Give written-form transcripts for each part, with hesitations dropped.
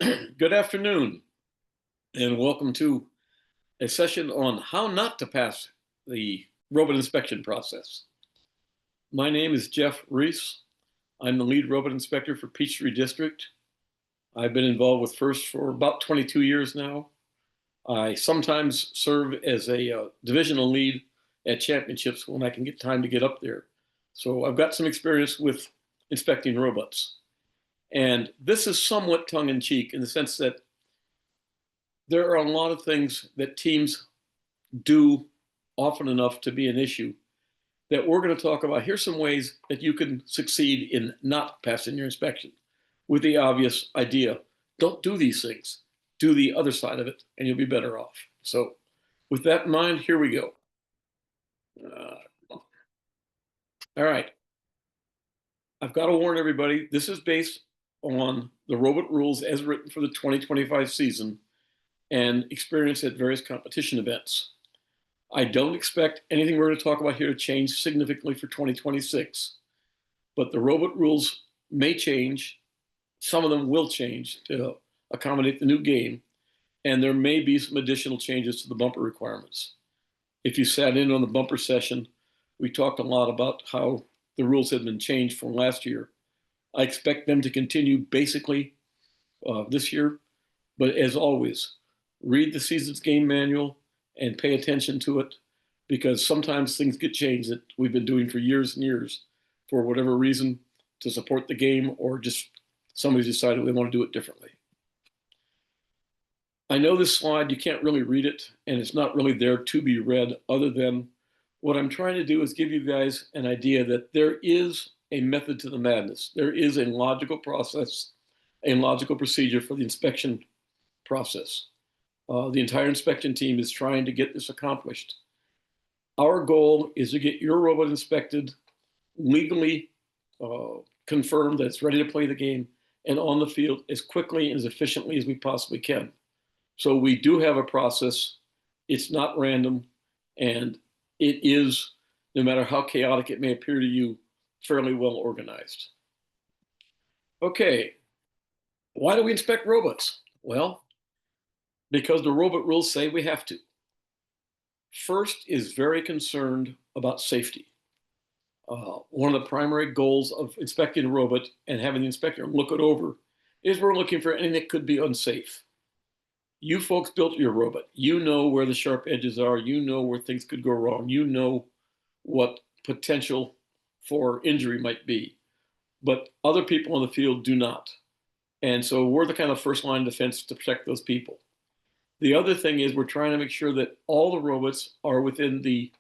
Good afternoon, and welcome to a session on how not to pass the robot inspection process. My name is Jeff Rees. I'm the lead robot inspector for Peachtree District. I've been involved with FIRST for about 22 years now. I sometimes serve as a divisional lead at championships when I can get time to get up there. So I've got some experience with inspecting robots. And this is somewhat tongue-in-cheek in the sense that there are a lot of things that teams do often enough to be an issue that we're going to talk about. Here's some ways that you can succeed in not passing your inspection with the obvious idea. Don't do these things. Do the other side of it, and you'll be better off. So with that in mind, here we go. All right. I've got to warn everybody, this is based on the robot rules as written for the 2025 season and experience at various competition events. I don't expect anything we're going to talk about here to change significantly for 2026, but the robot rules may change. Some of them will change to accommodate the new game, and there may be some additional changes to the bumper requirements. If you sat in on the bumper session, we talked a lot about how the rules have been changed from last year. I expect them to continue basically this year, but as always, read the season's game manual and pay attention to it, because sometimes things get changed that we've been doing for years and years for whatever reason to support the game, or just somebody decided they want to do it differently. I know this slide, you can't really read it, and it's not really there to be read, other than what I'm trying to do is give you guys an idea that there is a method to the madness. There is a logical process, a logical procedure for the inspection process. The entire inspection team is trying to get this accomplished. Our goal is to get your robot inspected, legally confirmed that it's ready to play the game, and on the field as quickly and as efficiently as we possibly can. So we do have a process. It's not random, and it is, no matter how chaotic it may appear to you, fairly well organized. Okay, why do we inspect robots? Well, because the robot rules say we have to. FIRST is very concerned about safety. One of the primary goals of inspecting a robot and having the inspector look it over is we're looking for anything that could be unsafe. You folks built your robot. You know where the sharp edges are. You know where things could go wrong. You know what potential for injury might be. But other people in the field do not. And so we're the kind of first line of defense to protect those people. The other thing is we're trying to make sure that all the robots are within the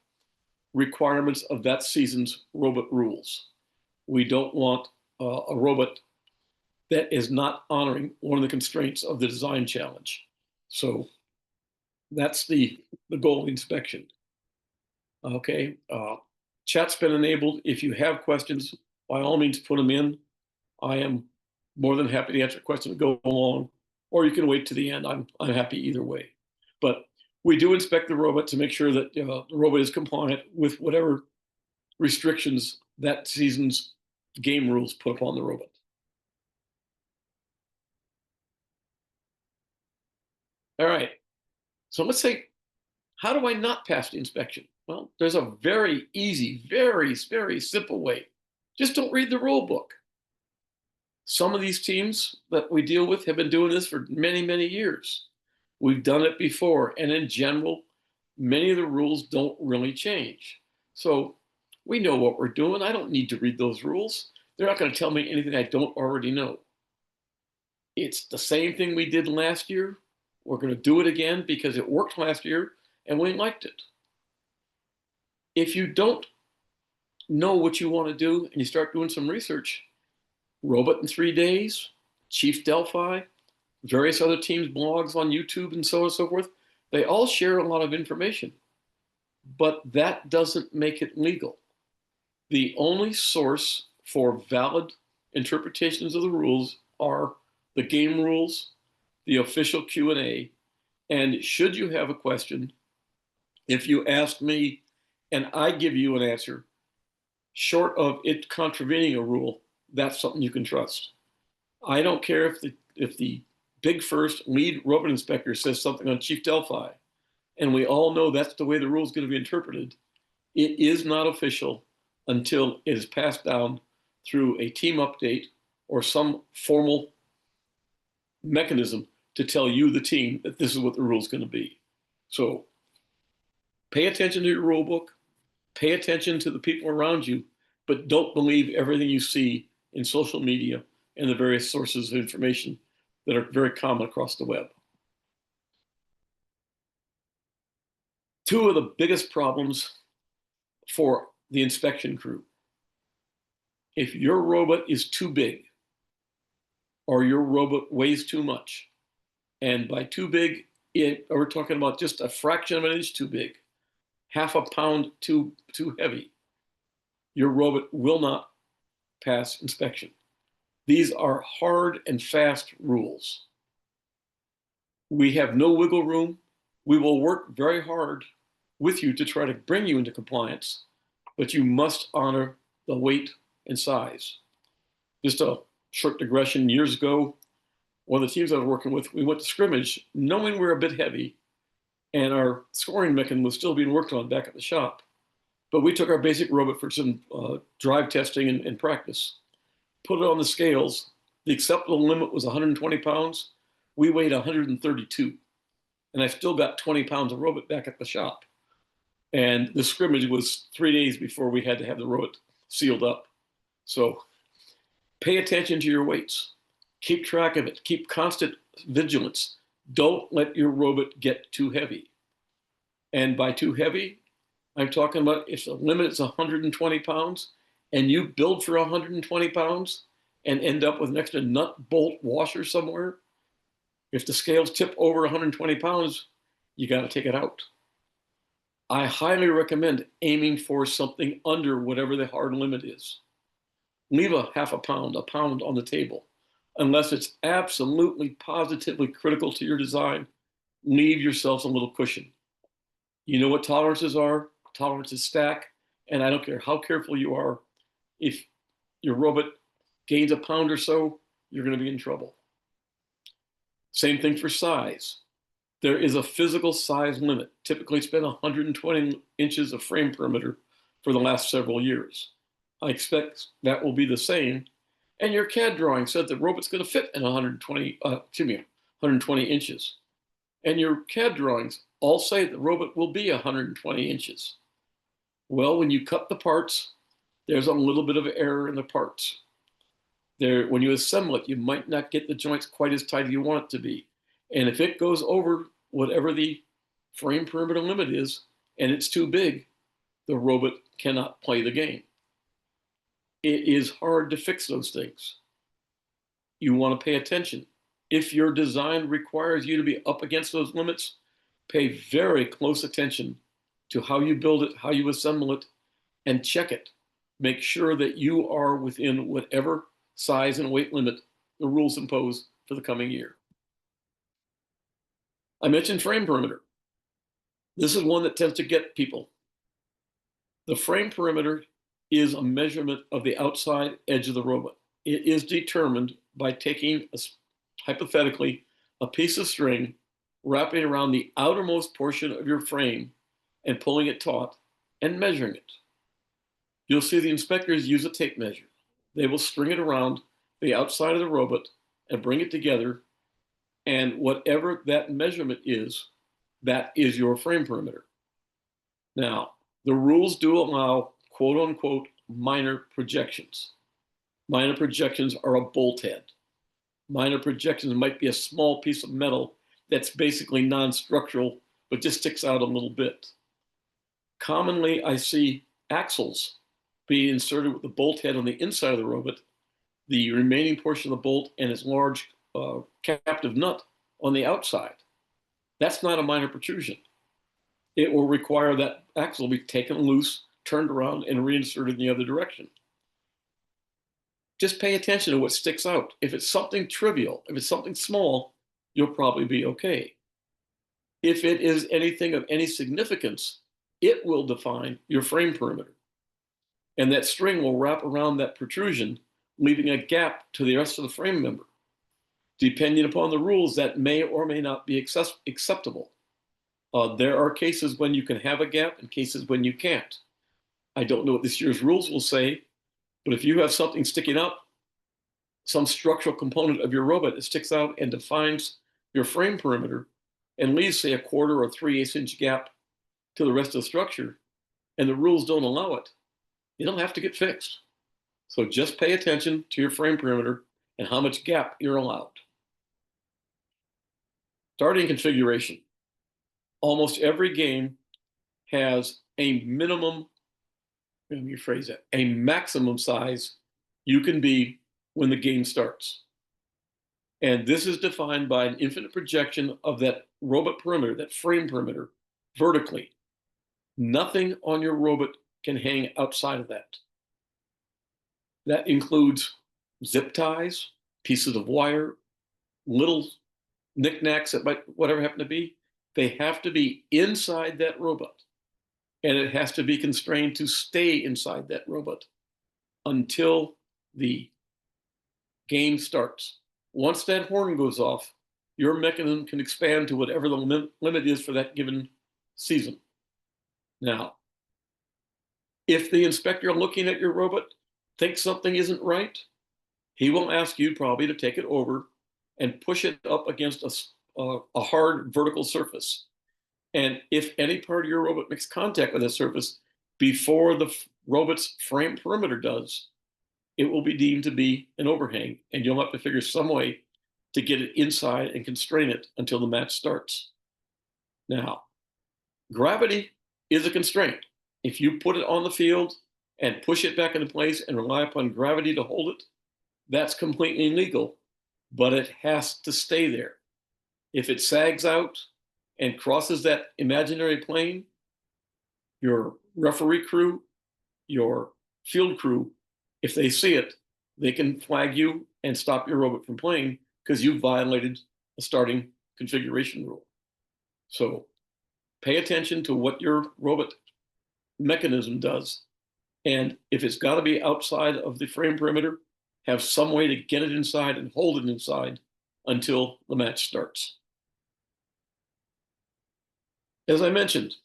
requirements of that season's robot rules. We don't want a robot that is not honoring one of the constraints of the design challenge. So that's the goal of the inspection. Okay, chat's been enabled. If you have questions, by all means, put them in. I am more than happy to answer questions that go along, or you can wait to the end. I'm happy either way. But we do inspect the robot to make sure that the robot is compliant with whatever restrictions that season's game rules put upon the robot. All right, so let's say, how do I not pass the inspection? Well, there's a very easy, very simple way. Just don't read the rule book. Some of these teams that we deal with have been doing this for many years. We've done it before, and in general, many of the rules don't really change. So we know what we're doing. I don't need to read those rules. They're not going to tell me anything I don't already know. It's the same thing we did last year. We're going to do it again because it worked last year and we liked it. If you don't know what you want to do and you start doing some research, Robot in 3 Days, Chief Delphi, various other teams' blogs on YouTube and so on and so forth, they all share a lot of information, but that doesn't make it legal. The only source for valid interpretations of the rules are the game rules, the official Q&A, and should you have a question, if you ask me and I give you an answer, short of it contravening a rule, that's something you can trust. I don't care if the Big First Lead Robot Inspector says something on Chief Delphi, and we all know that's the way the rule is going to be interpreted, it is not official until it is passed down through a team update or some formal mechanism to tell you, the team, that this is what the rule is going to be. So pay attention to your rule book, pay attention to the people around you, but don't believe everything you see in social media and the various sources of information that are very common across the web. Two of the biggest problems for the inspection crew: if your robot is too big or your robot weighs too much, and by too big, we're talking about just a fraction of an inch too big, half a pound too heavy, your robot will not pass inspection. These are hard and fast rules. We have no wiggle room. We will work very hard with you to try to bring you into compliance, but you must honor the weight and size. Just a short digression: years ago, one of the teams I was working with, we went to scrimmage knowing we were a bit heavy and our scoring mechanism was still being worked on back at the shop. But we took our basic robot for some drive testing and practice, put it on the scales. The acceptable limit was 120 pounds. We weighed 132. And I still got 20 pounds of robot back at the shop. And the scrimmage was 3 days before we had to have the robot sealed up. So pay attention to your weights. Keep track of it. Keep constant vigilance. Don't let your robot get too heavy. And by too heavy, I'm talking about if the limit is 120 pounds and you build for 120 pounds and end up with an extra nut bolt washer somewhere, if the scales tip over 120 pounds, you got to take it out. I highly recommend aiming for something under whatever the hard limit is. Leave a half a pound on the table. Unless it's absolutely positively critical to your design, leave yourselves a little cushion. You know what tolerances are? Tolerances stack, and I don't care how careful you are. If your robot gains a pound or so, you're going to be in trouble. Same thing for size. There is a physical size limit. Typically, it's been 120 inches of frame perimeter for the last several years. I expect that will be the same. And your CAD drawing said the robot's going to fit in 120 inches. And your CAD drawings all say the robot will be 120 inches. Well, when you cut the parts, there's a little bit of error in the parts. When you assemble it, you might not get the joints quite as tight as you want it to be. And if it goes over whatever the frame perimeter limit is, and it's too big, the robot cannot play the game. It is hard to fix those things. You want to pay attention. If your design requires you to be up against those limits, pay very close attention to how you build it, how you assemble it, and check it. Make sure that you are within whatever size and weight limit the rules impose for the coming year. I mentioned frame perimeter. This is one that tends to get people. The frame perimeter is a measurement of the outside edge of the robot. It is determined by taking, hypothetically, a piece of string, wrapping around the outermost portion of your frame and pulling it taut and measuring it. You'll see the inspectors use a tape measure. They will string it around the outside of the robot and bring it together, and whatever that measurement is, that is your frame perimeter. Now, the rules do allow quote unquote minor projections. Minor projections are a bolt head. Minor projections might be a small piece of metal that's basically non-structural, but just sticks out a little bit. Commonly, I see axles being inserted with the bolt head on the inside of the robot, the remaining portion of the bolt and its large captive nut on the outside. That's not a minor protrusion. It will require that axle be taken loose, turned around, and reinserted in the other direction. Just pay attention to what sticks out. If it's something trivial, if it's something small, you'll probably be okay. If it is anything of any significance, it will define your frame perimeter. And that string will wrap around that protrusion, leaving a gap to the rest of the frame member. Depending upon the rules, that may or may not be acceptable. There are cases when you can have a gap and cases when you can't. I don't know what this year's rules will say, but if you have something sticking up, some structural component of your robot that sticks out and defines your frame perimeter and leaves, say, a 1/4 or 3/8 inch gap to the rest of the structure, and the rules don't allow it, it'll have to get fixed. So just pay attention to your frame perimeter and how much gap you're allowed. Starting configuration. Almost every game has a minimum, let me rephrase that, a maximum size you can be when the game starts. And this is defined by an infinite projection of that robot perimeter, that frame perimeter, vertically. Nothing on your robot can hang outside of that. That includes zip ties, pieces of wire, little knickknacks that might, whatever happen to be. They have to be inside that robot. And it has to be constrained to stay inside that robot until the game starts. Once that horn goes off, your mechanism can expand to whatever the limit is for that given season. Now, if the inspector looking at your robot thinks something isn't right, he will ask you probably to take it over and push it up against a hard vertical surface. And if any part of your robot makes contact with that surface before the robot's frame perimeter does, it will be deemed to be an overhang, and you'll have to figure some way to get it inside and constrain it until the match starts. Now, gravity is a constraint. If you put it on the field and push it back into place and rely upon gravity to hold it, that's completely illegal, but it has to stay there. If it sags out and crosses that imaginary plane, your referee crew, your field crew, if they see it, they can flag you and stop your robot from playing because you violated a starting configuration rule. So pay attention to what your robot mechanism does. And if it's got to be outside of the frame perimeter, have some way to get it inside and hold it inside until the match starts. As I mentioned,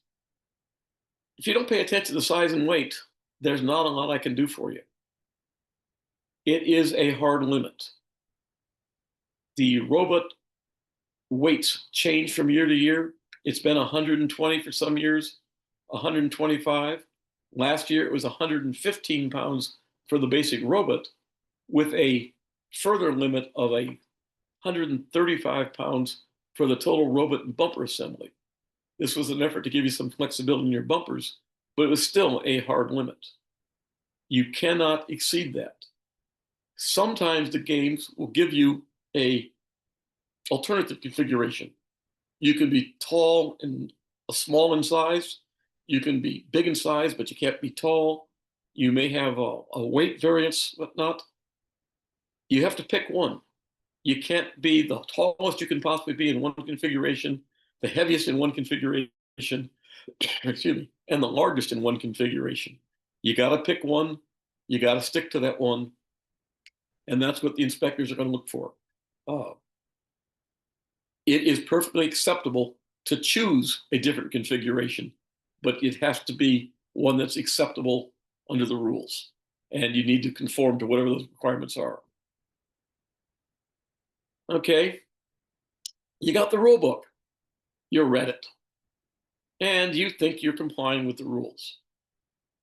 if you don't pay attention to the size and weight, there's not a lot I can do for you. It is a hard limit. The robot weights change from year to year. It's been 120 for some years, 125. Last year, it was 115 pounds for the basic robot, with a further limit of 135 pounds for the total robot and bumper assembly. This was an effort to give you some flexibility in your bumpers, but it was still a hard limit. You cannot exceed that. Sometimes the games will give you a alternative configuration. You can be tall and small in size. You can be big in size, but you can't be tall. You may have a weight variance, whatnot. You have to pick one. You can't be the tallest you can possibly be in one configuration, the heaviest in one configuration, excuse me, and the largest in one configuration. You got to pick one. You got to stick to that one. And that's what the inspectors are going to look for. It is perfectly acceptable to choose a different configuration, but it has to be one that's acceptable under the rules. And you need to conform to whatever those requirements are. Okay, you got the rule book. You read it. And you think you're complying with the rules.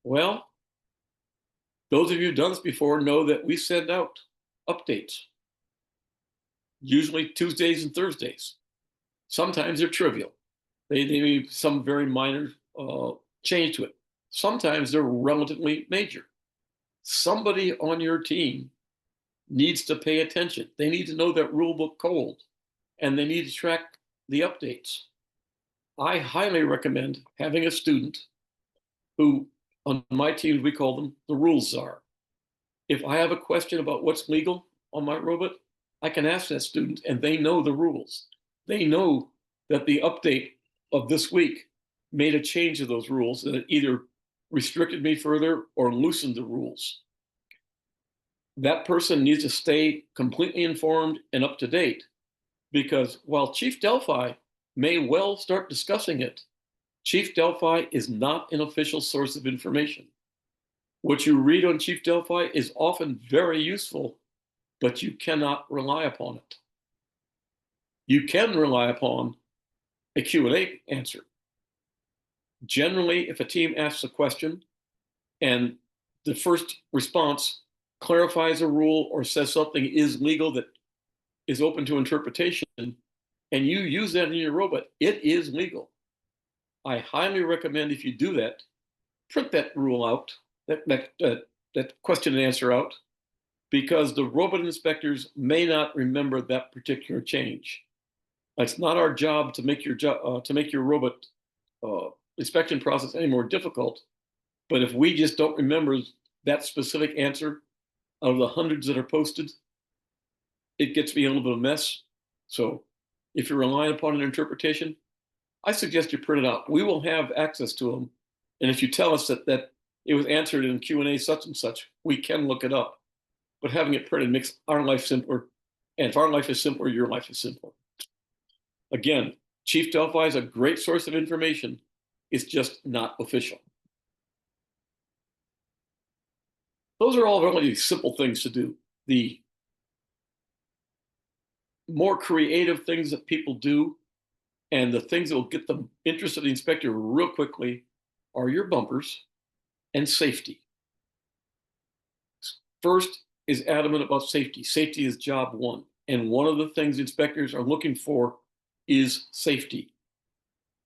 Well, those of you who've done this before know that we send out updates, usually Tuesdays and Thursdays. Sometimes they're trivial. They may be some very minor change to it. Sometimes they're relatively major. Somebody on your team needs to pay attention. They need to know that rule book cold, and they need to track the updates. I highly recommend having a student who, on my team, we call them the rules czar. If I have a question about what's legal on my robot, I can ask that student, and they know the rules. They know that the update of this week made a change to those rules, that it either restricted me further or loosened the rules. That person needs to stay completely informed and up to date, because while Chief Delphi may well start discussing it, Chief Delphi is not an official source of information. What you read on Chief Delphi is often very useful, but you cannot rely upon it. You can rely upon a Q&A answer. Generally, if a team asks a question and the first response clarifies a rule or says something is legal that is open to interpretation, and you use that in your robot, it is legal. I highly recommend, if you do that, print that rule out, that question and answer out, because the robot inspectors may not remember that particular change. It's not our job to make your robot inspection process any more difficult. But if we just don't remember that specific answer out of the hundreds that are posted, it gets me a little bit of a mess. So if you're relying upon an interpretation, I suggest you print it out. We will have access to them. And if you tell us that it was answered in Q&A such and such, we can look it up. But having it printed makes our life simpler. And if our life is simpler, your life is simpler. Again, Chief Delphi is a great source of information. It's just not official. Those are all really simple things to do. The more creative things that people do and the things that will get them interested in the inspector real quickly are your bumpers and safety. First is adamant about safety. Safety is job one. And one of the things inspectors are looking for is safety.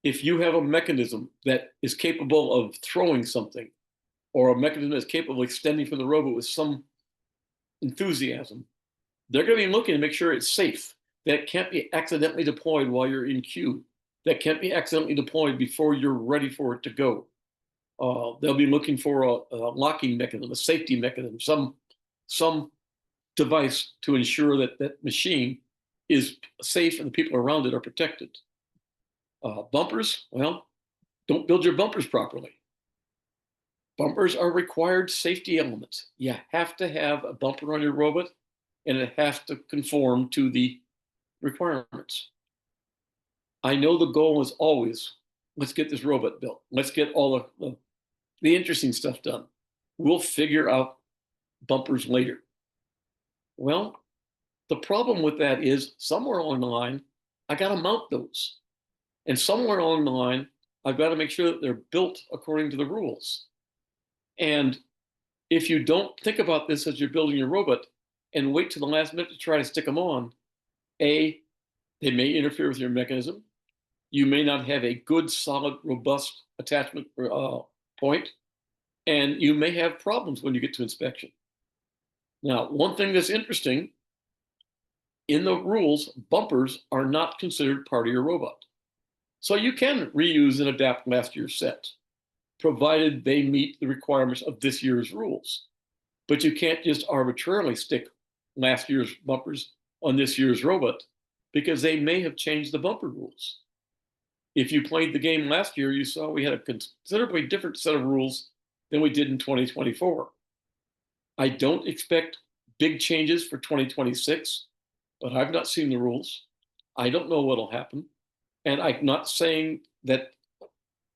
If you have a mechanism that is capable of throwing something, or a mechanism that's capable of extending from the robot with some enthusiasm, they're going to be looking to make sure it's safe. That can't be accidentally deployed while you're in queue. That can't be accidentally deployed before you're ready for it to go. They'll be looking for a locking mechanism, a safety mechanism, some device to ensure that that machine is safe and the people around it are protected. Bumpers, well, don't build your bumpers properly. Bumpers are required safety elements. You have to have a bumper on your robot, and it has to conform to the requirements. I know the goal is always, let's get this robot built. Let's get all the interesting stuff done. We'll figure out bumpers later. Well, the problem with that is somewhere along the line, I got to mount those. And somewhere along the line, I've got to make sure that they're built according to the rules. And if you don't think about this as you're building your robot and wait till the last minute to try to stick them on, A, they may interfere with your mechanism. You may not have a good, solid, robust attachment point, and you may have problems when you get to inspection. Now, one thing that's interesting, in the rules, bumpers are not considered part of your robot. So you can reuse and adapt last year's set, provided they meet the requirements of this year's rules. But you can't just arbitrarily stick last year's bumpers on this year's robot, because they may have changed the bumper rules. If you played the game last year, you saw we had a considerably different set of rules than we did in 2024. I don't expect big changes for 2026, but I've not seen the rules. I don't know what'll happen. And I'm not saying that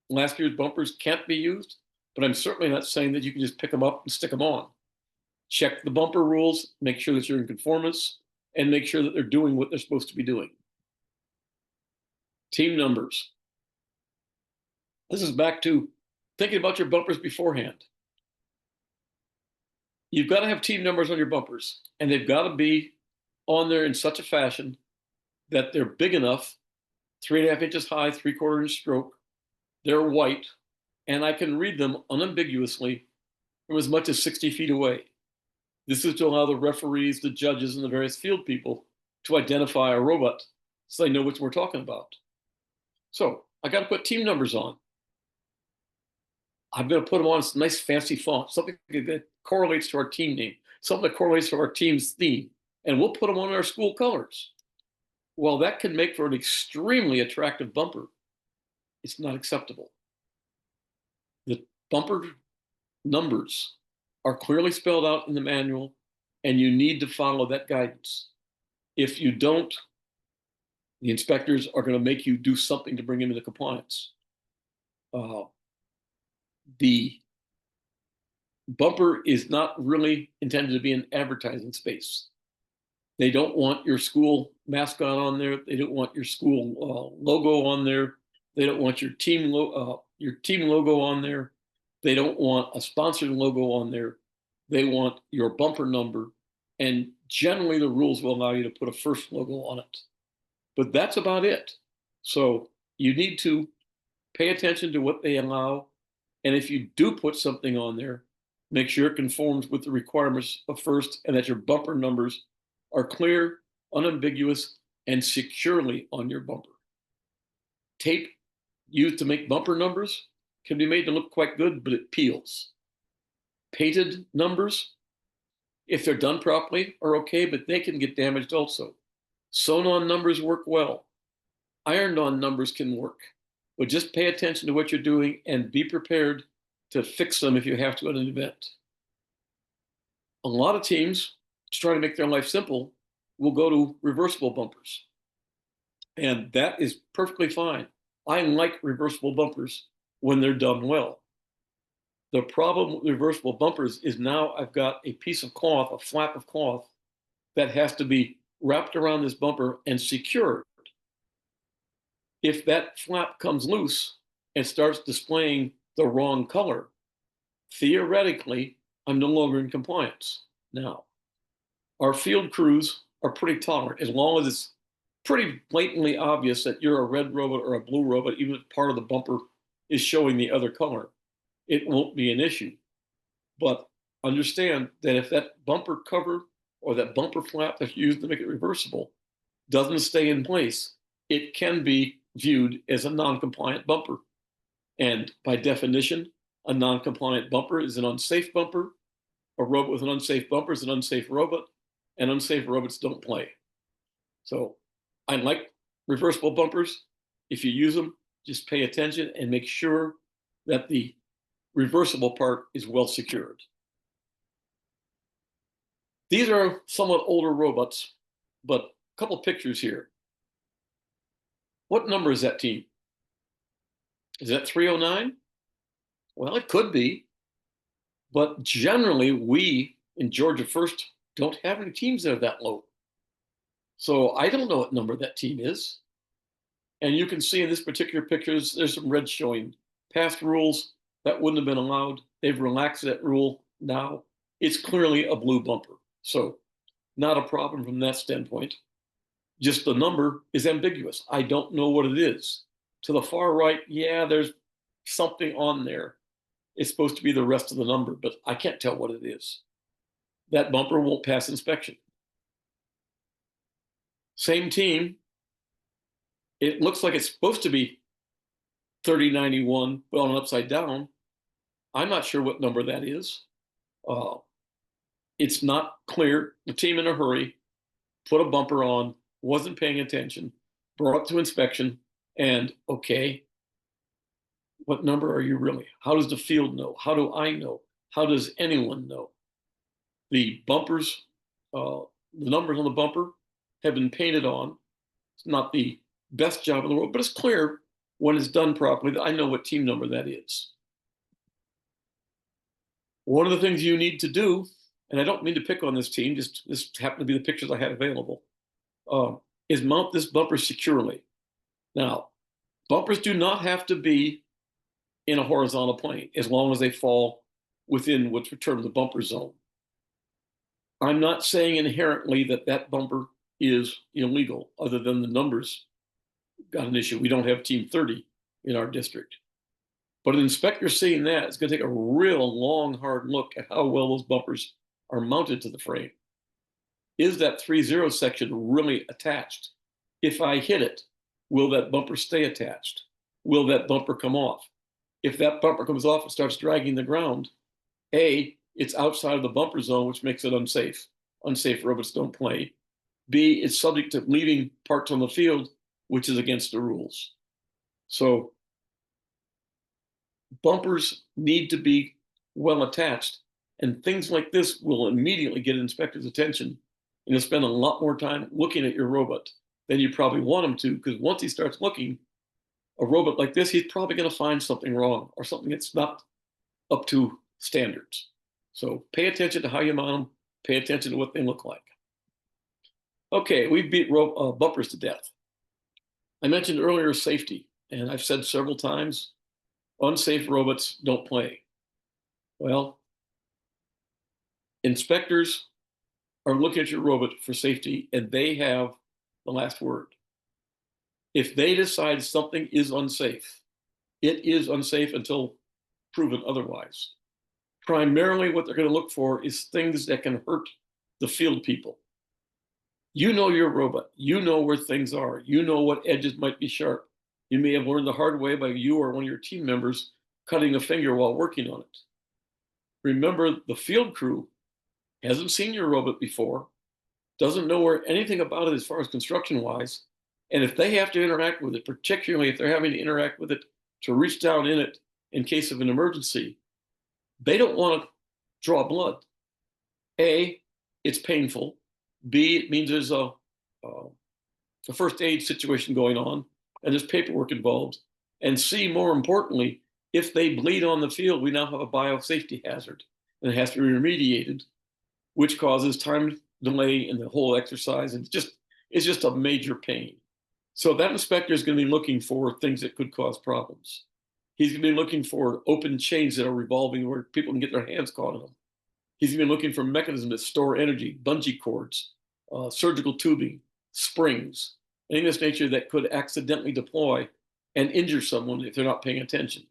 last year's bumpers can't be used, but I'm certainly not saying that you can just pick them up and stick them on. Check the bumper rules, make sure that you're in conformance, and make sure that they're doing what they're supposed to be doing. Team numbers. This is back to thinking about your bumpers beforehand. You've got to have team numbers on your bumpers, and they've got to be on there in such a fashion that they're big enough, 3.5 inches high, 3/4 inch stroke. They're white, and I can read them unambiguously from as much as 60 feet away. This is to allow the referees, the judges, and the various field people to identify a robot so they know what we're talking about. So I got to put team numbers on. I'm going to put them on some nice fancy font, something that correlates to our team name, something that correlates to our team's theme, and we'll put them on our school colors. Well, that can make for an extremely attractive bumper. It's not acceptable. The bumper numbers are clearly spelled out in the manual. and you need to follow that guidance. If you don't, the inspectors are going to make you do something to bring them into compliance. The bumper is not really intended to be an advertising space. They don't want your school mascot on there. They don't want your school logo on there. They don't want your team logo on there. They don't want a sponsored logo on there. They want your bumper number. And generally, the rules will allow you to put a FIRST logo on it. But that's about it. So you need to pay attention to what they allow. And if you do put something on there, make sure it conforms with the requirements of FIRST and that your bumper numbers are clear, unambiguous, and securely on your bumper. Tape used to make bumper numbers can be made to look quite good, but it peels. Painted numbers, if they're done properly, are okay, but they can get damaged also. Sewn-on numbers work well. Ironed-on numbers can work, but just pay attention to what you're doing and be prepared to fix them if you have to at an event. A lot of teams, to try to make their life simple, will go to reversible bumpers. And that is perfectly fine. I like reversible bumpers when they're done well. The problem with reversible bumpers is now I've got a piece of cloth, a flap of cloth, that has to be wrapped around this bumper and secured. If that flap comes loose and starts displaying the wrong color, theoretically, I'm no longer in compliance. Now, our field crews are pretty tolerant as long as it's pretty blatantly obvious that you're a red robot or a blue robot, even if part of the bumper is showing the other color. It won't be an issue. But understand that if that bumper cover or that bumper flap that's used to make it reversible doesn't stay in place, it can be viewed as a non-compliant bumper. And by definition, a non-compliant bumper is an unsafe bumper. A robot with an unsafe bumper is an unsafe robot, and unsafe robots don't play. So I like reversible bumpers. If you use them, just pay attention and make sure that the reversible part is well secured. These are somewhat older robots, but a couple pictures here. What number is that team? Is that 309? Well, it could be, but generally we in GeorgiaFIRST don't have any teams that are that low. So I don't know what number that team is. And you can see in this particular picture, there's some red showing. Past rules, that wouldn't have been allowed. They've relaxed that rule now. It's clearly a blue bumper. So not a problem from that standpoint. Just the number is ambiguous. I don't know what it is. To the far right, yeah, there's something on there. It's supposed to be the rest of the number, but I can't tell what it is. That bumper won't pass inspection. Same team. It looks like it's supposed to be 3091, but on an upside down. I'm not sure what number that is. It's not clear. The team in a hurry put a bumper on, wasn't paying attention, brought it to inspection, and okay, what number are you really? How does the field know? How do I know? How does anyone know? The bumpers, the numbers on the bumper have been painted on. It's not the best job in the world, but it's clear when it's done properly that I know what team number that is. One of the things you need to do, and I don't mean to pick on this team, just this happened to be the pictures I had available, is mount this bumper securely. Now, bumpers do not have to be in a horizontal plane as long as they fall within what's termed the bumper zone. I'm not saying inherently that that bumper is illegal, other than the numbers got an issue. We don't have Team 30 in our district. But an inspector seeing that is going to take a real long, hard look at how well those bumpers are mounted to the frame. Is that 30 section really attached? If I hit it, will that bumper stay attached? Will that bumper come off? If that bumper comes off and starts dragging the ground, A, it's outside of the bumper zone, which makes it unsafe. Unsafe robots don't play. B, it's subject to leaving parts on the field, which is against the rules. So bumpers need to be well attached. And things like this will immediately get an inspector's attention, and he'll spend a lot more time looking at your robot than you probably want him to, because once he starts looking, a robot like this, he's probably going to find something wrong or something that's not up to standards. So pay attention to how you mount them, pay attention to what they look like. Okay, we beat bumpers to death. I mentioned earlier safety, and I've said several times, unsafe robots don't play. Well, inspectors are looking at your robot for safety, and they have the last word. If they decide something is unsafe, it is unsafe until proven otherwise. Primarily, what they're going to look for is things that can hurt the field people. You know your robot. You know where things are. You know what edges might be sharp. You may have learned the hard way by you or one of your team members cutting a finger while working on it. Remember, the field crew hasn't seen your robot before, doesn't know where anything about it as far as construction-wise, and if they have to interact with it, particularly if they're having to interact with it to reach down in it in case of an emergency, they don't want to draw blood. A, it's painful. B, it means there's a first aid situation going on, and there's paperwork involved. And C, more importantly, if they bleed on the field, we now have a biosafety hazard, and it has to be remediated, which causes time delay in the whole exercise, and it's just a major pain. So that inspector is going to be looking for things that could cause problems. He's going to be looking for open chains that are revolving where people can get their hands caught in them. He's going to be looking for mechanisms that store energy, bungee cords, surgical tubing, springs, anything of this nature that could accidentally deploy and injure someone if they're not paying attention.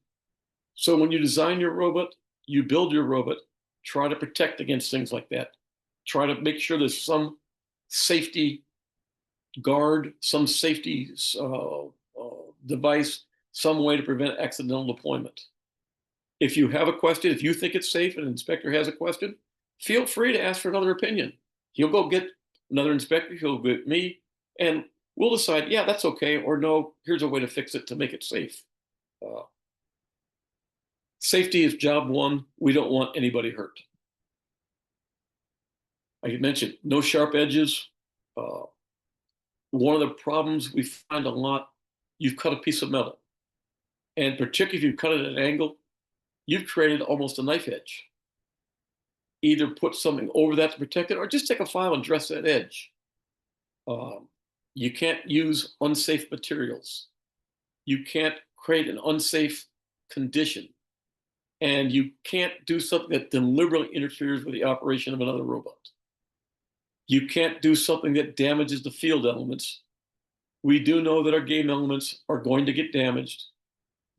So when you design your robot, you build your robot, try to protect against things like that. Try to make sure there's some safety guard, some safety device, some way to prevent accidental deployment. If you have a question, if you think it's safe and an inspector has a question, feel free to ask for another opinion. He'll go get another inspector, he'll get me, and we'll decide, yeah, that's okay, or no, here's a way to fix it to make it safe. Safety is job one. We don't want anybody hurt. Like I mentioned, no sharp edges. One of the problems we find a lot, you've cut a piece of metal. And particularly if you cut it at an angle, you've created almost a knife edge. Either put something over that to protect it, or just take a file and dress that edge. You can't use unsafe materials. You can't create an unsafe condition. And you can't do something that deliberately interferes with the operation of another robot. You can't do something that damages the field elements. We do know that our game elements are going to get damaged.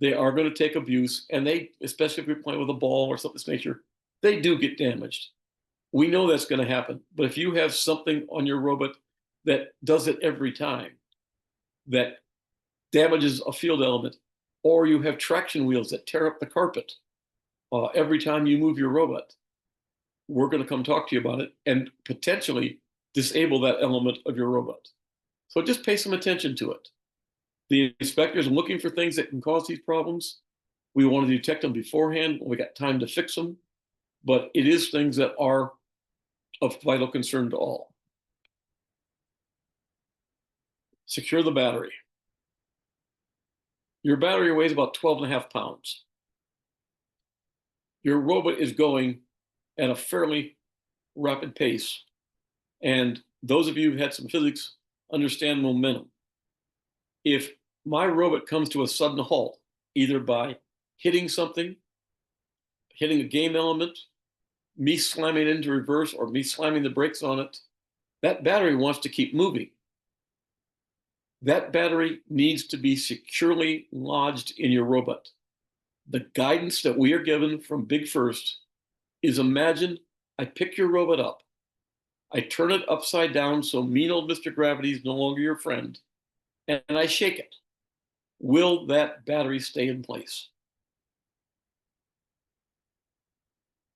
They are going to take abuse, and they, especially if you're playing with a ball or something of this nature, they do get damaged. We know that's going to happen. But if you have something on your robot that does it every time, that damages a field element, or you have traction wheels that tear up the carpet every time you move your robot, we're going to come talk to you about it and potentially disable that element of your robot. So just pay some attention to it. The inspectors are looking for things that can cause these problems. We want to detect them beforehand when we got time to fix them, but it is things that are of vital concern to all. Secure the battery. Your battery weighs about 12.5 pounds. Your robot is going at a fairly rapid pace. And those of you who had some physics understand momentum. If my robot comes to a sudden halt, either by hitting something, hitting a game element, me slamming it into reverse, or me slamming the brakes on it, that battery wants to keep moving. That battery needs to be securely lodged in your robot. The guidance that we are given from GeorgiaFIRST is, imagine I pick your robot up, I turn it upside down so mean old Mr. Gravity is no longer your friend, and I shake it. Will that battery stay in place?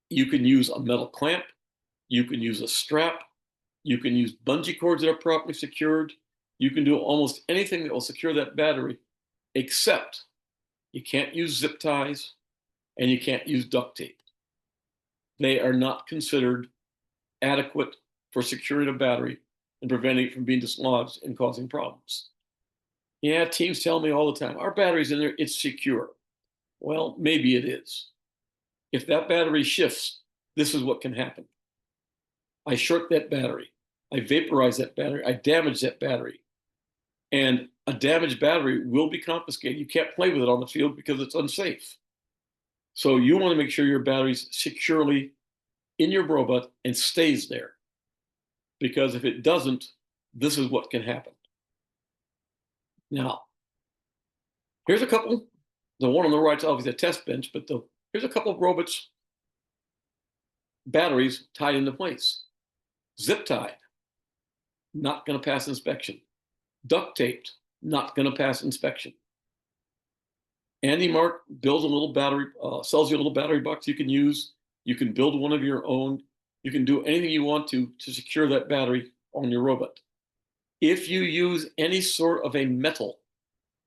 You can use a metal clamp, you can use a strap, you can use bungee cords that are properly secured, you can do almost anything that will secure that battery, except you can't use zip ties and you can't use duct tape. they are not considered adequate for securing a battery and preventing it from being dislodged and causing problems. Yeah, teams tell me all the time, our battery's in there, it's secure. Well, maybe it is. If that battery shifts, this is what can happen. I short that battery. I vaporize that battery. I damage that battery. And a damaged battery will be confiscated. You can't play with it on the field because it's unsafe. So you want to make sure your battery's securely in your robot and stays there. Because if it doesn't, this is what can happen. Now, here's a couple. The one on the right's obviously a test bench, but here's a couple of robots, batteries tied into place. Zip tied, not going to pass inspection. Duct taped, not going to pass inspection. Andy Mark builds a little battery, sells you a little battery box you can use. You can build one of your own. You can do anything you want to secure that battery on your robot. If you use any sort of a metal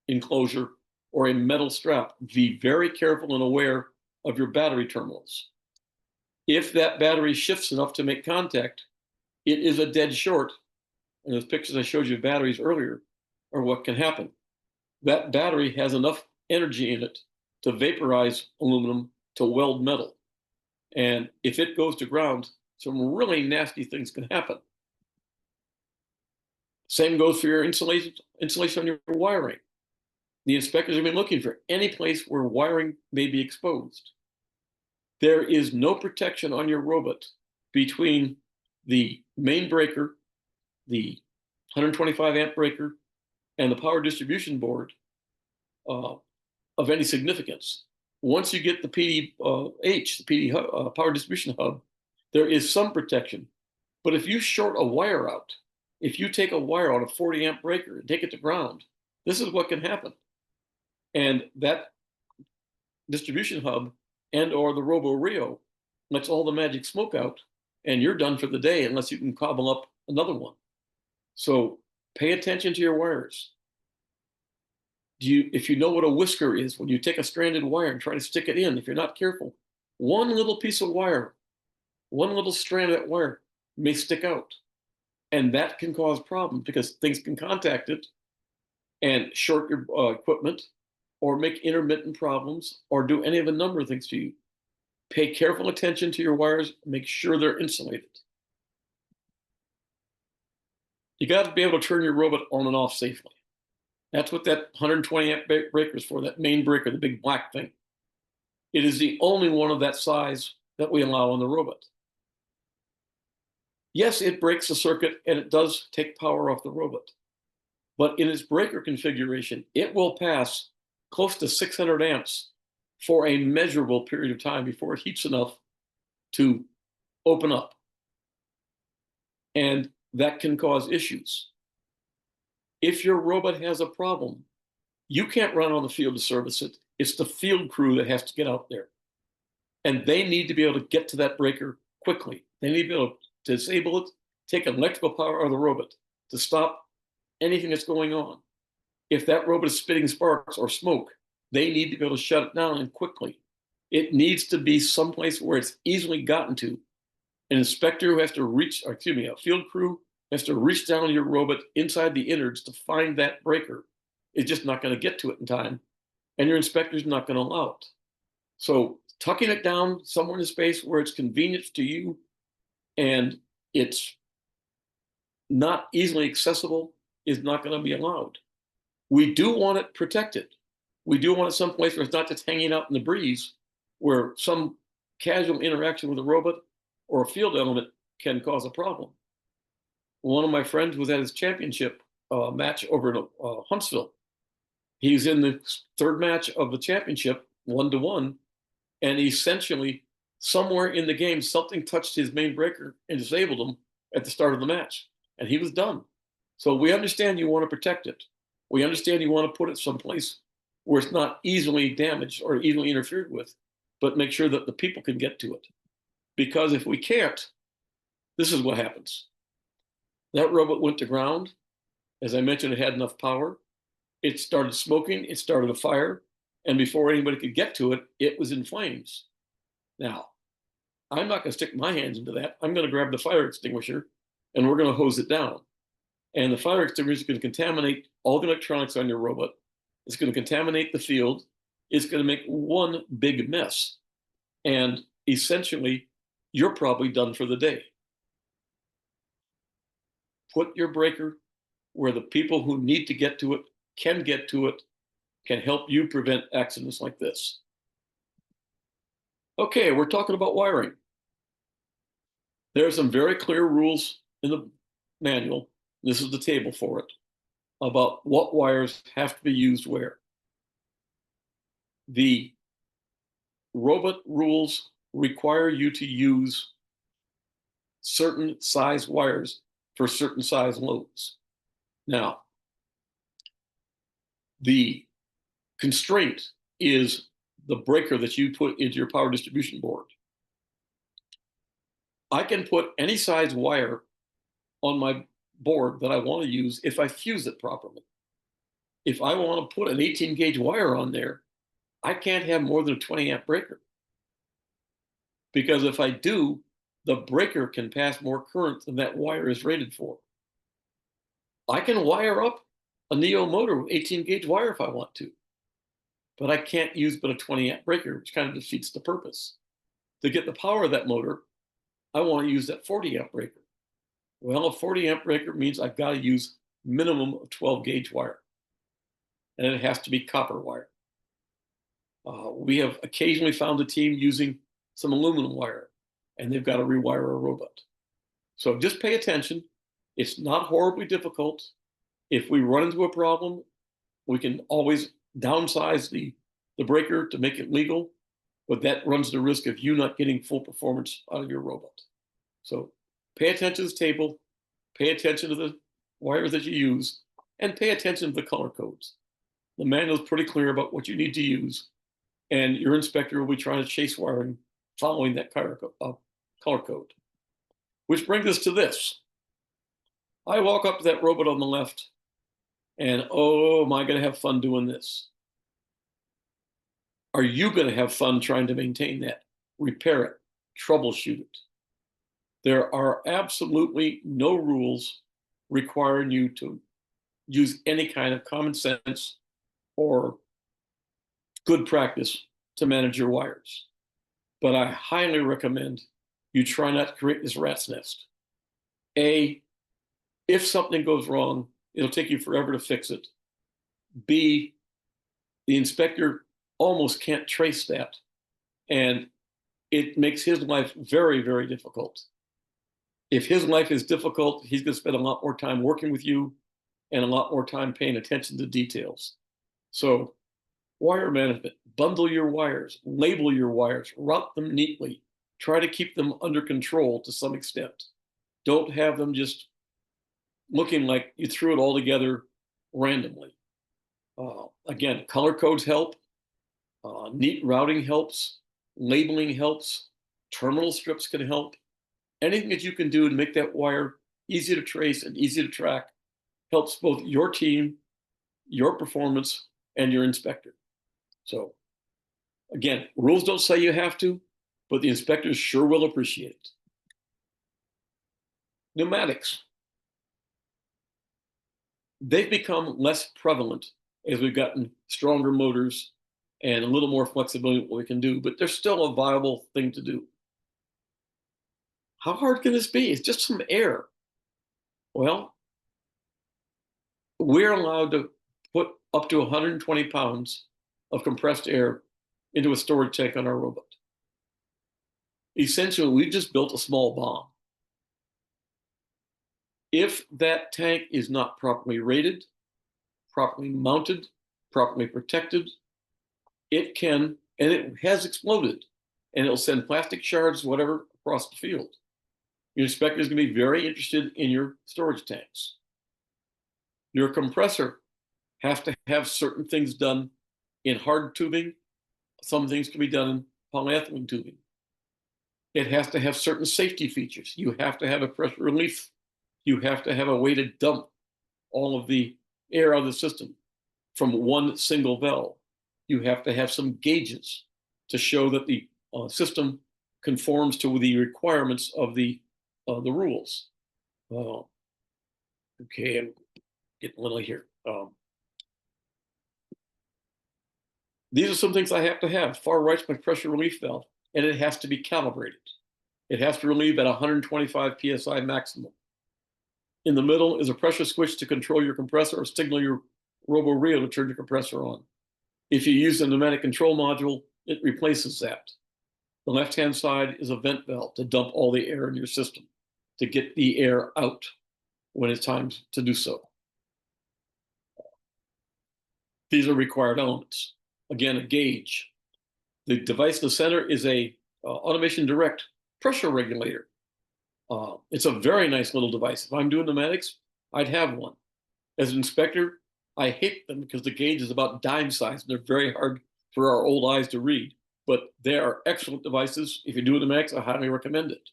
enclosure or a metal strap, be very careful and aware of your battery terminals. If that battery shifts enough to make contact, it is a dead short. And those pictures I showed you of batteries earlier are what can happen. That battery has enough energy in it to vaporize aluminum to weld metal. And if it goes to ground, some really nasty things can happen. Same goes for your insulation on your wiring. The inspectors have been looking for any place where wiring may be exposed. There is no protection on your robot between the main breaker, the 125 amp breaker, and the power distribution board of any significance. Once you get the PDH, the PD power distribution hub, there is some protection. But if you short a wire out, if you take a wire on a 40 amp breaker and take it to ground, this is what can happen. And that distribution hub and or the Robo Rio lets all the magic smoke out, and you're done for the day unless you can cobble up another one. So pay attention to your wires. If you know what a whisker is, when you take a stranded wire and try to stick it in, if you're not careful, one little piece of wire, one little strand of that wire may stick out. And that can cause problems because things can contact it and short your equipment or make intermittent problems or do any of a number of things to you. Pay careful attention to your wires, make sure they're insulated. You got to be able to turn your robot on and off safely. That's what that 120 amp breaker is for, that main breaker, the big black thing. It is the only one of that size that we allow on the robot. Yes, it breaks the circuit and it does take power off the robot. But in its breaker configuration, it will pass close to 600 amps for a measurable period of time before it heats enough to open up. And that can cause issues. If your robot has a problem, you can't run on the field to service it. It's the field crew that has to get out there. And they need to be able to get to that breaker quickly. They need to be able to disable it, take electrical power out of the robot to stop anything that's going on. If that robot is spitting sparks or smoke, they need to be able to shut it down and quickly. It needs to be someplace where it's easily gotten to. An inspector who has to reach, or excuse me, a field crew has to reach down to your robot inside the innards to find that breaker. It's just not going to get to it in time, and your inspector's not going to allow it. So tucking it down somewhere in the space where it's convenient to you and it's not easily accessible is not going to be allowed. We do want it protected. We do want it someplace where it's not just hanging out in the breeze, where some casual interaction with a robot or a field element can cause a problem. One of my friends was at his championship match over in Huntsville. He's in the third match of the championship, 1-1, and essentially somewhere in the game, something touched his main breaker and disabled him at the start of the match, and he was done. So we understand you want to protect it. We understand you want to put it someplace where it's not easily damaged or easily interfered with, but make sure that the people can get to it. Because if we can't, this is what happens. That robot went to ground. As I mentioned, it had enough power. It started smoking, it started a fire, and before anybody could get to it, it was in flames. Now, I'm not going to stick my hands into that. I'm going to grab the fire extinguisher and we're going to hose it down. And the fire extinguisher is going to contaminate all the electronics on your robot. It's going to contaminate the field. It's going to make one big mess. And essentially, you're probably done for the day. Put your breaker where the people who need to get to it, can help you prevent accidents like this. Okay, we're talking about wiring. There are some very clear rules in the manual. This is the table for it, about what wires have to be used where. The robot rules require you to use certain size wires for certain size loads. Now, the constraint is the breaker that you put into your power distribution board. I can put any size wire on my board that I want to use if I fuse it properly. If I want to put an 18 gauge wire on there, I can't have more than a 20 amp breaker. Because if I do, the breaker can pass more current than that wire is rated for. I can wire up a Neo motor with 18 gauge wire if I want to, but I can't use but a 20 amp breaker, which kind of defeats the purpose. To get the power of that motor, I want to use that 40 amp breaker. Well, a 40 amp breaker means I've got to use minimum of 12 gauge wire, and it has to be copper wire. We have occasionally found a team using some aluminum wire, and they've got to rewire a robot. So just pay attention. It's not horribly difficult. If we run into a problem, we can always downsize the breaker to make it legal, but that runs the risk of you not getting full performance out of your robot. So pay attention to the table, pay attention to the wires that you use, and pay attention to the color codes. The manual is pretty clear about what you need to use, and your inspector will be trying to chase wiring following that color code. Which brings us to this. I walk up to that robot on the left, and oh, am I going to have fun doing this? Are you going to have fun trying to maintain that, repair it, troubleshoot it? There are absolutely no rules requiring you to use any kind of common sense or good practice to manage your wires. But I highly recommend you try not to create this rat's nest. A, if something goes wrong, it'll take you forever to fix it. B, the inspector almost can't trace that, and it makes his life very, very difficult. If his life is difficult, he's going to spend a lot more time working with you and a lot more time paying attention to details. So wire management, bundle your wires, label your wires, route them neatly, try to keep them under control to some extent. Don't have them just looking like you threw it all together randomly. Again, color codes help, neat routing helps, labeling helps, terminal strips can help. Anything that you can do to make that wire easy to trace and easy to track helps both your team, your performance, and your inspector. So again, rules don't say you have to, but the inspectors sure will appreciate it. Pneumatics. They've become less prevalent as we've gotten stronger motors and a little more flexibility in what we can do, but they're still a viable thing to do. How hard can this be? It's just some air. Well, we're allowed to put up to 120 pounds of compressed air into a storage tank on our robot. Essentially, we just built a small bomb. If that tank is not properly rated, properly mounted, properly protected, it can, and it has exploded, and it'll send plastic shards, whatever, across the field. Your inspector is going to be very interested in your storage tanks. Your compressor has to have certain things done in hard tubing. Some things can be done in polyethylene tubing. It has to have certain safety features. You have to have a pressure relief. You have to have a way to dump all of the air out of the system from one single valve. You have to have some gauges to show that the system conforms to the requirements of the rules. Okay, I'm getting a little here. These are some things I have to have. Far right's my pressure relief valve, and it has to be calibrated. It has to relieve at 125 psi maximum. In the middle is a pressure switch to control your compressor or signal your robo-reel to turn your compressor on. If you use the pneumatic control module, it replaces that. The left-hand side is a vent valve to dump all the air in your system, to get the air out when it's time to do so. These are required elements. Again, a gauge. The device in the center is a Automation Direct pressure regulator. It's a very nice little device. If I'm doing pneumatics, I'd have one. As an inspector, I hate them because the gauge is about dime size and they're very hard for our old eyes to read. But they are excellent devices. If you're doing pneumatics, I highly recommend it.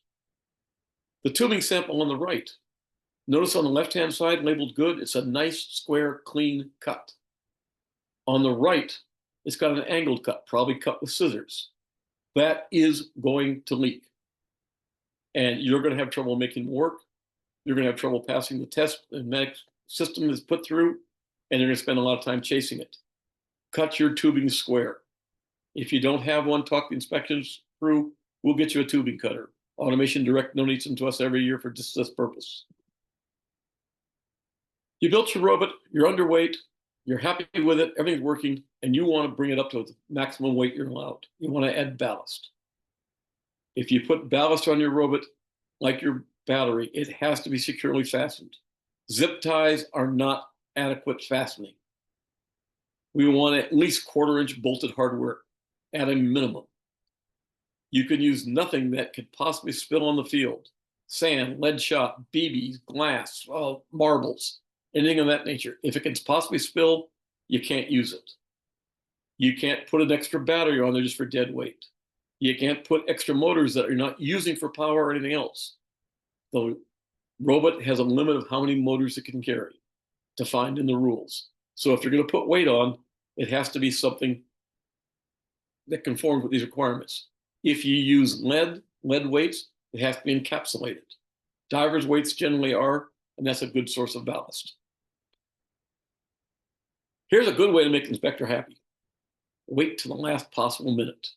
The tubing sample on the right. Notice on the left-hand side, labeled good, it's a nice, square, clean cut. On the right, it's got an angled cut, probably cut with scissors. That is going to leak. And you're going to have trouble making it work. You're going to have trouble passing the test the pneumatic system is put through, and you're going to spend a lot of time chasing it. Cut your tubing square. If you don't have one, talk to the inspections crew. We'll get you a tubing cutter. Automation Direct donates them to us every year for just this purpose. You built your robot, you're underweight, you're happy with it, everything's working, and you want to bring it up to the maximum weight you're allowed. You want to add ballast. If you put ballast on your robot, like your battery, it has to be securely fastened. Zip ties are not adequate fastening. We want at least 1/4-inch bolted hardware at a minimum. You can use nothing that could possibly spill on the field. Sand, lead shot, BBs, glass, marbles, anything of that nature. If it can possibly spill, you can't use it. You can't put an extra battery on there just for dead weight. You can't put extra motors that you're not using for power or anything else. The robot has a limit of how many motors it can carry, defined in the rules. So if you're going to put weight on, it has to be something that conforms with these requirements. If you use lead weights, it has to be encapsulated. Divers' weights generally are, and that's a good source of ballast. Here's a good way to make the inspector happy. Wait till the last possible minute.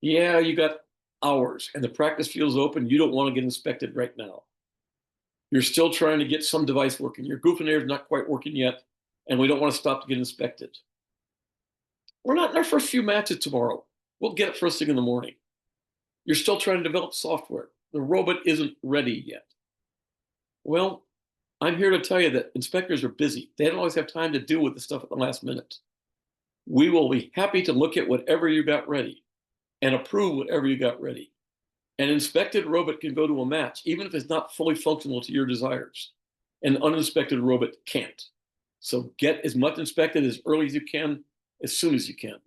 Yeah, you got hours and the practice field's open. You don't want to get inspected right now. You're still trying to get some device working. Your goof and air is not quite working yet, and we don't want to stop to get inspected. We're not in our first few matches tomorrow. We'll get it first thing in the morning. You're still trying to develop software. The robot isn't ready yet. Well, I'm here to tell you that inspectors are busy. They don't always have time to deal with the stuff at the last minute. We will be happy to look at whatever you got ready and approve whatever you got ready. An inspected robot can go to a match, even if it's not fully functional to your desires. An uninspected robot can't. So get as much inspected as early as you can, as soon as you can.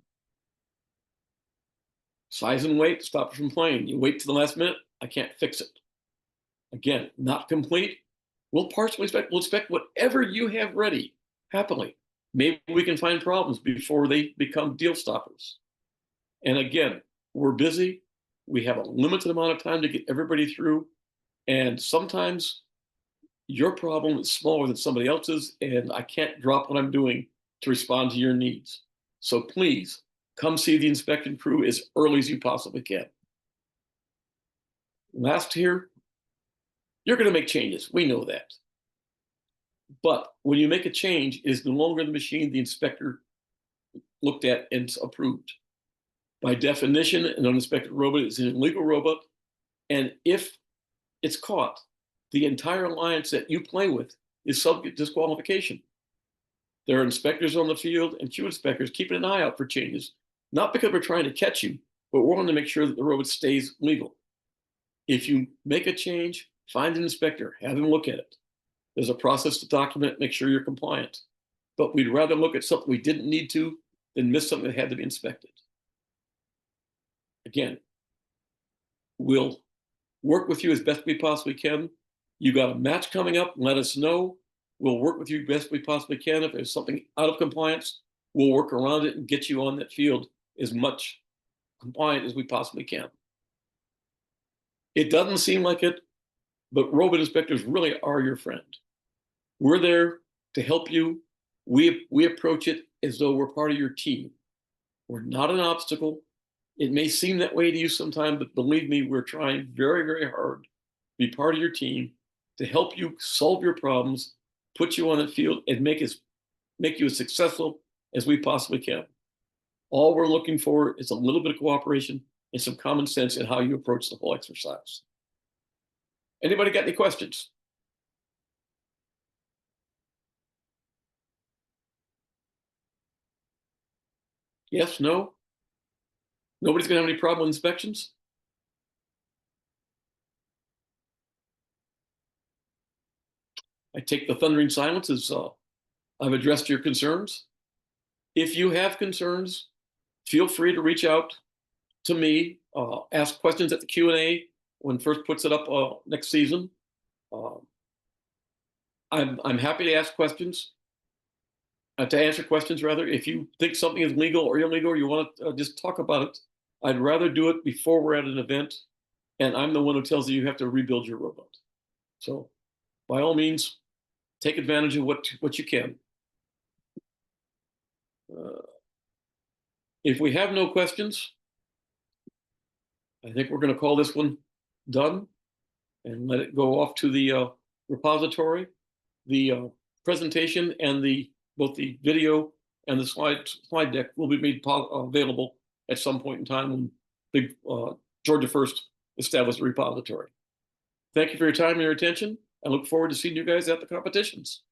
Size and weight, stop from playing. You wait to the last minute, I can't fix it. Again, not complete. We'll partially inspect. We'll inspect whatever you have ready, happily. Maybe we can find problems before they become deal stoppers. And again, we're busy. We have a limited amount of time to get everybody through. And sometimes your problem is smaller than somebody else's, and I can't drop what I'm doing to respond to your needs. So please come see the inspection crew as early as you possibly can. Last here, you're going to make changes. We know that. But when you make a change, it is no longer the machine the inspector looked at and approved. By definition, an uninspected robot is an illegal robot. And if it's caught, the entire alliance that you play with is subject to disqualification. There are inspectors on the field and Q inspectors keeping an eye out for changes, not because we're trying to catch you, but we're wanting to make sure that the robot stays legal. If you make a change, find an inspector, have him look at it. There's a process to document it, make sure you're compliant. But we'd rather look at something we didn't need to than miss something that had to be inspected. Again, we'll work with you as best we possibly can. You got a match coming up, let us know. We'll work with you best we possibly can. If there's something out of compliance, we'll work around it and get you on that field as much compliant as we possibly can. It doesn't seem like it, but robot inspectors really are your friend. We're there to help you. We approach it as though we're part of your team. We're not an obstacle. It may seem that way to you sometime, but believe me, we're trying very, very hard to be part of your team, to help you solve your problems, put you on the field, and make you as successful as we possibly can. All we're looking for is a little bit of cooperation and some common sense in how you approach the whole exercise. Anybody got any questions? Yes, no? Nobody's gonna have any problem with inspections? I take the thundering silence as I've addressed your concerns. If you have concerns, feel free to reach out to me, ask questions at the Q&A when FIRST puts it up next season. I'm happy to ask questions, to answer questions rather. If you think something is legal or illegal, or you want to just talk about it, I'd rather do it before we're at an event, and I'm the one who tells you you have to rebuild your robot. So by all means, take advantage of what you can. If we have no questions, I think we're going to call this one done and let it go off to the repository. The presentation and both the video and the slide deck will be made available at some point in time when big GeorgiaFIRST established a repository. Thank you for your time and your attention. I look forward to seeing you guys at the competitions.